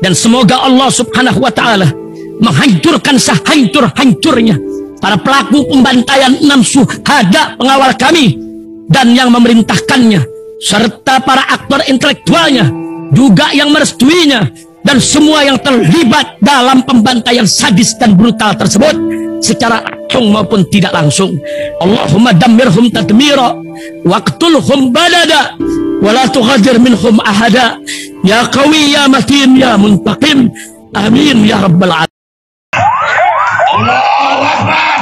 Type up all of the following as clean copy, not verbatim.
Dan semoga Allah subhanahu wa ta'ala menghancurkan sehancur-hancurnya para pelaku pembantaian 6 syuhada pengawal kami dan yang memerintahkannya, serta para aktor intelektualnya juga yang merestuinya, dan semua yang terlibat dalam pembantaian sadis dan brutal tersebut secara langsung maupun tidak langsung. Allahumma dammirhum tadmira waqtulhum badada wala tughadir minhum ahada ya qawi ya matin ya muntaqim amin ya rabbal alamin. Allahu Akbar.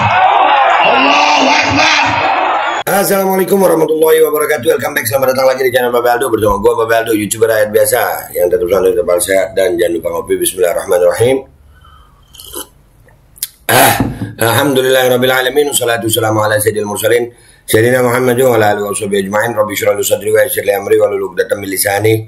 Allahu Akbar. Assalamualaikum warahmatullahi wabarakatuh. Welcome back, selamat datang lagi di channel Babe Aldo bersama gue Babe Aldo, YouTuber rakyat biasa yang tetap selalu tetap sehat dan jangan lupa ngopi. Bismillahirrahmanirrahim. Alhamdulillahirabbil alamin, wassalatu wassalamu ala sayyidil mursalin sayyidina Muhammad wa ala alihi washabihi ajmain. Rabbi shrah li sadri wa yassir li amri wahlul 'uqdatam min lisani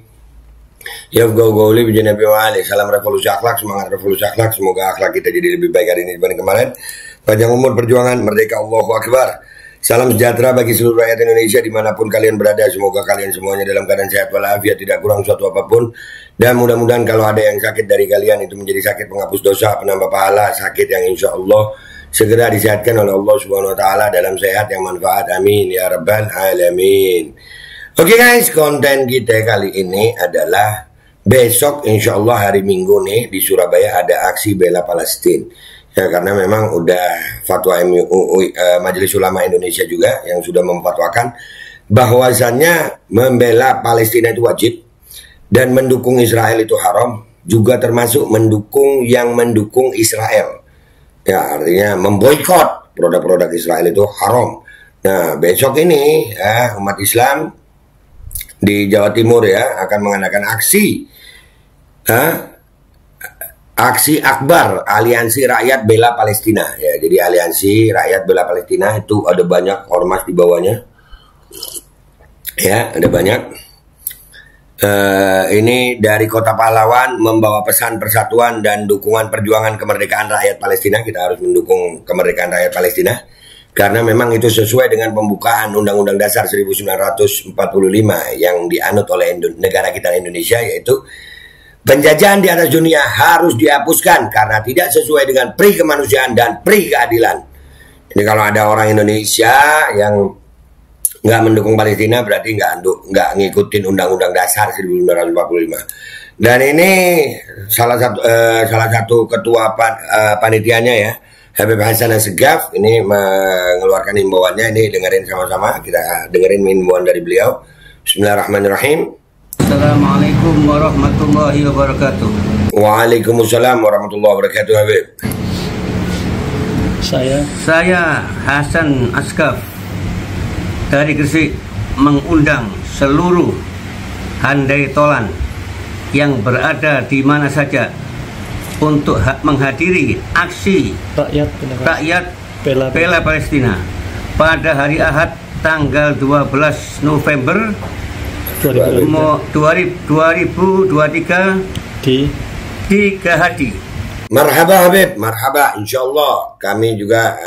yafqahu qawli. Bi Nabi wa ali. Salam revolusi akhlak, semangat revolusi akhlak. Semoga akhlak kita jadi lebih baik hari ini dibanding kemarin. Panjang umur perjuangan, merdeka, Allahu Akbar. Salam sejahtera bagi seluruh rakyat Indonesia dimanapun kalian berada. Semoga kalian semuanya dalam keadaan sehat walafiat, tidak kurang suatu apapun. Dan mudah-mudahan kalau ada yang sakit dari kalian itu menjadi sakit penghapus dosa, penambah pahala, sakit yang insya Allah segera disehatkan oleh Allah Subhanahu Wa Taala dalam sehat yang manfaat. Amin ya rabbal alamin. Oke guys, konten kita kali ini adalah besok insya Allah hari Minggu nih di Surabaya ada aksi bela Palestina. Ya, karena memang udah fatwa MUI, Majelis Ulama Indonesia juga yang sudah memfatwakan bahwasannya membela Palestina itu wajib dan mendukung Israel itu haram, juga termasuk mendukung yang mendukung Israel. Ya, artinya memboikot produk-produk Israel itu haram. Nah, besok ini umat Islam di Jawa Timur ya akan mengadakan aksi akbar Aliansi Rakyat Bela Palestina ya. Jadi Aliansi Rakyat Bela Palestina itu ada banyak ormas di bawahnya ya, ada banyak. Ini dari Kota Pahlawan membawa pesan persatuan dan dukungan perjuangan kemerdekaan rakyat Palestina. Kita harus mendukung kemerdekaan rakyat Palestina karena memang itu sesuai dengan pembukaan Undang-Undang Dasar 1945 yang dianut oleh negara kita Indonesia, yaitu penjajahan di atas dunia harus dihapuskan karena tidak sesuai dengan pri kemanusiaan dan pri keadilan. Ini kalau ada orang Indonesia yang nggak mendukung Palestina berarti nggak ngikutin Undang-Undang Dasar 1945. Dan ini salah satu ketua panitianya ya, Habib Hasan Assegaf ini mengeluarkan himbauannya. Ini dengerin sama-sama, kita dengerin himbauan dari beliau. Bismillahirrahmanirrahim. Assalamualaikum warahmatullahi wabarakatuh. Waalaikumsalam warahmatullahi wabarakatuh. Habib. Saya Hasan Assegaf dari Gresik mengundang seluruh handai tolan yang berada di mana saja untuk menghadiri aksi rakyat bela Palestina pada hari Ahad tanggal 12 November 2023 di Kehati. Marhaba Habib, marhaba. Insyaallah kami juga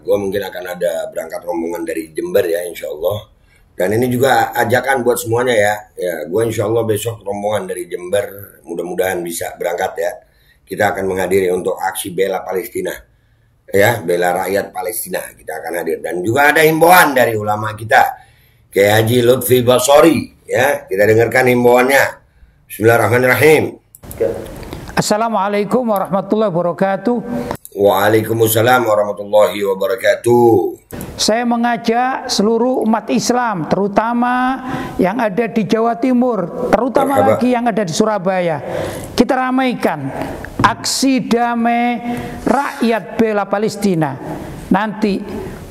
gue mungkin akan ada berangkat rombongan dari Jember ya, insyaallah. Dan ini juga ajakan buat semuanya ya. Ya, gue insyaallah besok rombongan dari Jember, mudah-mudahan bisa berangkat ya. Kita akan menghadiri untuk aksi bela Palestina. Ya, bela rakyat Palestina. Kita akan hadir, dan juga ada himbauan dari ulama kita. Kiai Haji Lutfi Basori ya, kita dengarkan himbauannya. Bismillahirrahmanirrahim. Assalamualaikum warahmatullahi wabarakatuh. Waalaikumsalam warahmatullahi wabarakatuh. Saya mengajak seluruh umat Islam, terutama yang ada di Jawa Timur, terutama lagi yang ada di Surabaya. Kita ramaikan aksi damai rakyat bela Palestina nanti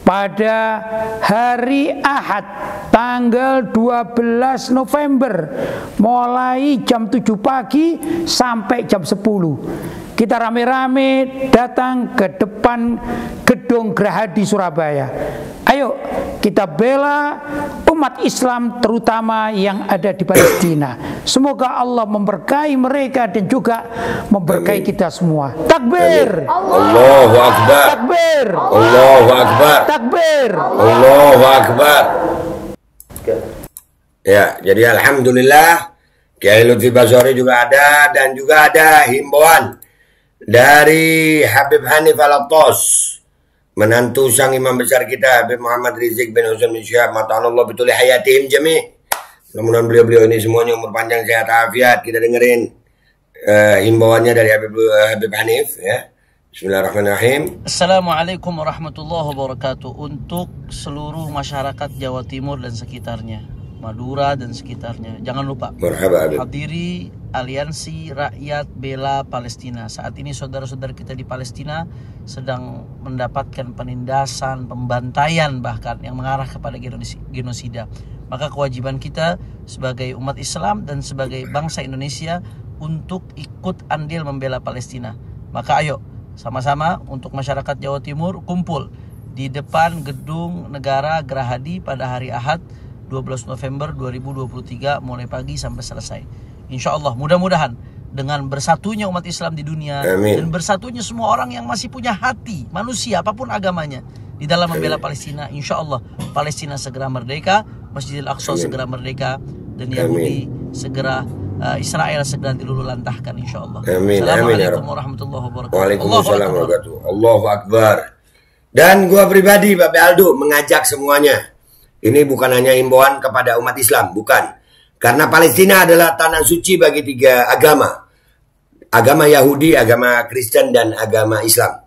pada hari Ahad tanggal 12 November mulai jam 7 pagi sampai jam 10. Kita rame-rame datang ke depan gedung Gerahadi Surabaya. Ayo kita bela umat Islam terutama yang ada di Palestina. Semoga Allah memberkahi mereka dan juga memberkahi kita semua. Takbir. Allahu Akbar. Takbir. Allahu Akbar. Takbir. Allahu Akbar. Ya, jadi alhamdulillah Kiai Lutfi Basori juga ada, dan juga ada himbauan dari Habib Hanif Al-Attas, menantu sang imam besar kita Habib Muhammad Rizik bin Husain bin Syihab mata'anallah bituli hayatihim jami'. Mudah-mudahan beliau-beliau ini semuanya umur panjang, sehat, afiat. Kita dengerin himbauannya dari Habib Hanif ya. Bismillahirrahmanirrahim. Assalamualaikum warahmatullahi wabarakatuh. Untuk seluruh masyarakat Jawa Timur dan sekitarnya, Madura dan sekitarnya, jangan lupa hadiri Aliansi Rakyat Bela Palestina. Saat ini saudara-saudara kita di Palestina sedang mendapatkan penindasan, pembantaian bahkan yang mengarah kepada genosida. Maka kewajiban kita sebagai umat Islam dan sebagai bangsa Indonesia untuk ikut andil membela Palestina. Maka ayo sama-sama untuk masyarakat Jawa Timur kumpul di depan Gedung Negara Gerahadi pada hari Ahad 12 November 2023 mulai pagi sampai selesai. Insya Allah mudah-mudahan dengan bersatunya umat Islam di dunia, Amin, dan bersatunya semua orang yang masih punya hati manusia apapun agamanya di dalam membela Palestina, insya Allah Palestina segera merdeka, Masjidil Aqsa segera merdeka, dan Yahudi segera Israel segera diluluhlantahkan insya Allah. Amin. Assalamualaikum warahmatullahi wabarakatuh. Waalaikumsalam warahmatullahi wabarakatuh. Allahu Akbar. Dan gua pribadi Bapak Aldo mengajak semuanya. Ini bukan hanya himbauan kepada umat Islam, bukan. Karena Palestina adalah tanah suci bagi tiga agama. Agama Yahudi, agama Kristen, dan agama Islam.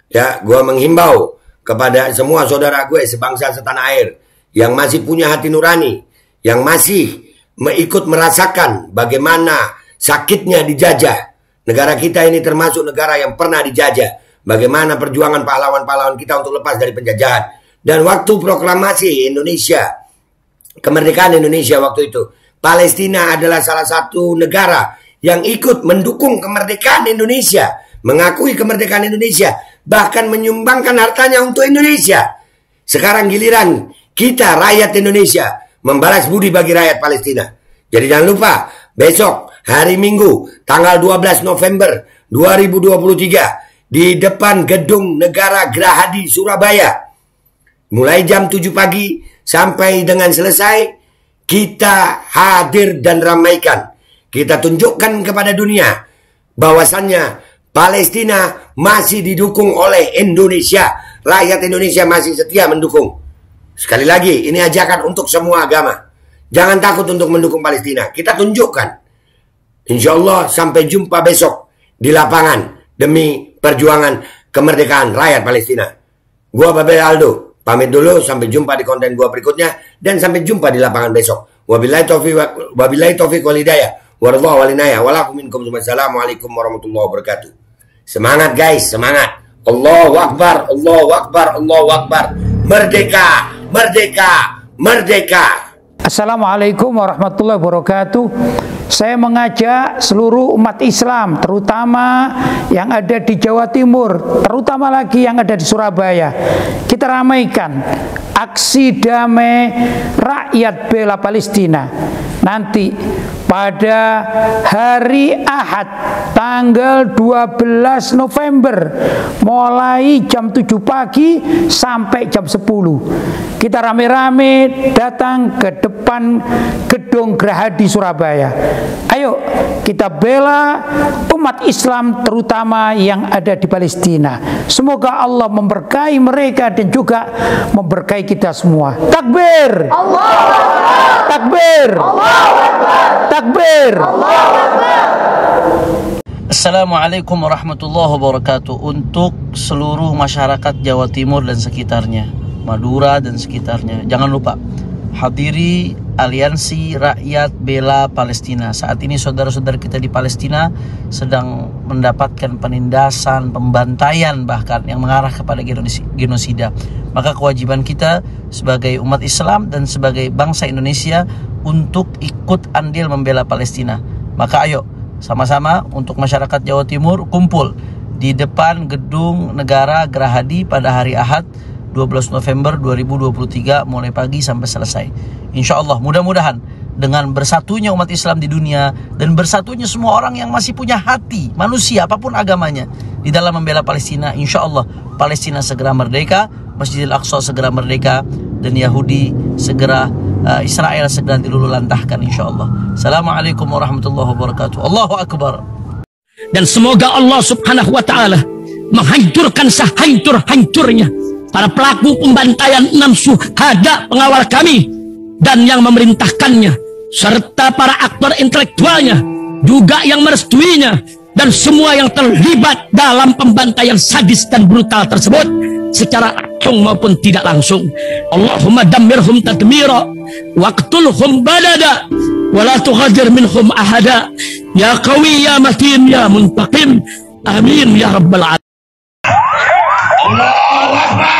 Ya, gua menghimbau kepada semua saudara gue sebangsa setanah air yang masih punya hati nurani, yang masih ikut merasakan bagaimana sakitnya dijajah. Negara kita ini termasuk negara yang pernah dijajah. Bagaimana perjuangan pahlawan-pahlawan kita untuk lepas dari penjajahan. Dan waktu proklamasi Indonesia, kemerdekaan Indonesia waktu itu, Palestina adalah salah satu negara yang ikut mendukung kemerdekaan Indonesia, mengakui kemerdekaan Indonesia, bahkan menyumbangkan hartanya untuk Indonesia. Sekarang giliran kita rakyat Indonesia membalas budi bagi rakyat Palestina. Jadi jangan lupa besok hari Minggu tanggal 12 November 2023 di depan Gedung Negara Gerahadi Surabaya. Mulai jam 7 pagi sampai dengan selesai, kita hadir dan ramaikan. Kita tunjukkan kepada dunia bahwasannya Palestina masih didukung oleh Indonesia. Rakyat Indonesia masih setia mendukung. Sekali lagi, ini ajakan untuk semua agama. Jangan takut untuk mendukung Palestina. Kita tunjukkan. Insya Allah sampai jumpa besok di lapangan demi perjuangan kemerdekaan rakyat Palestina. Gua Bapak Aldo pamit dulu, sampai jumpa di konten gua berikutnya, dan sampai jumpa di lapangan besok. Wabillahi taufiq wal hidayah. Wallahu walinaya. Wassalamualaikum warahmatullahi wabarakatuh. Semangat guys, semangat. Allahu Akbar, Allahu Akbar, Allahu Akbar. Merdeka, merdeka, merdeka. Assalamualaikum warahmatullahi wabarakatuh. Saya mengajak seluruh umat Islam, terutama yang ada di Jawa Timur, terutama lagi yang ada di Surabaya. Kita ramaikan aksi damai rakyat bela Palestina. Nanti pada hari Ahad tanggal 12 November mulai jam 7 pagi sampai jam 10. Kita rame-rame datang ke depan Gedung Gerahadi Surabaya. Ayo kita bela umat Islam terutama yang ada di Palestina. Semoga Allah memberkahi mereka dan juga memberkahi kita semua. Takbir! Allahu Akbar! Takbir! Allahu Akbar! Takbir! Allahu Akbar! Assalamualaikum warahmatullahi wabarakatuh. Untuk seluruh masyarakat Jawa Timur dan sekitarnya, Madura dan sekitarnya, jangan lupa hadiri Aliansi Rakyat Bela Palestina. Saat ini saudara-saudara kita di Palestina sedang mendapatkan penindasan, pembantaian bahkan yang mengarah kepada genosida. Maka kewajiban kita sebagai umat Islam dan sebagai bangsa Indonesia untuk ikut andil membela Palestina. Maka ayo sama-sama untuk masyarakat Jawa Timur kumpul di depan Gedung Negara Gerahadi pada hari Ahad 12 November 2023 mulai pagi sampai selesai. Insya Allah mudah-mudahan dengan bersatunya umat Islam di dunia dan bersatunya semua orang yang masih punya hati manusia apapun agamanya di dalam membela Palestina, insya Allah Palestina segera merdeka, Masjidil Aqsa segera merdeka, dan Yahudi segera Israel segera diluluhlantahkan insyaallah. Assalamualaikum warahmatullahi wabarakatuh. Allahu akbar. Dan semoga Allah subhanahu wa ta'ala menghancurkan sehancur-hancurnya para pelaku pembantaian 6 syuhada pengawal kami dan yang memerintahkannya, serta para aktor intelektualnya juga yang merestuinya, dan semua yang terlibat dalam pembantaian sadis dan brutal tersebut secara langsung maupun tidak langsung. Allahumma dammirhum tadmira waqtulhum badada wala tughadir minhum ahada ya qawi ya matin ya muntaqim amin ya rabbal alamin. Allahu Akbar.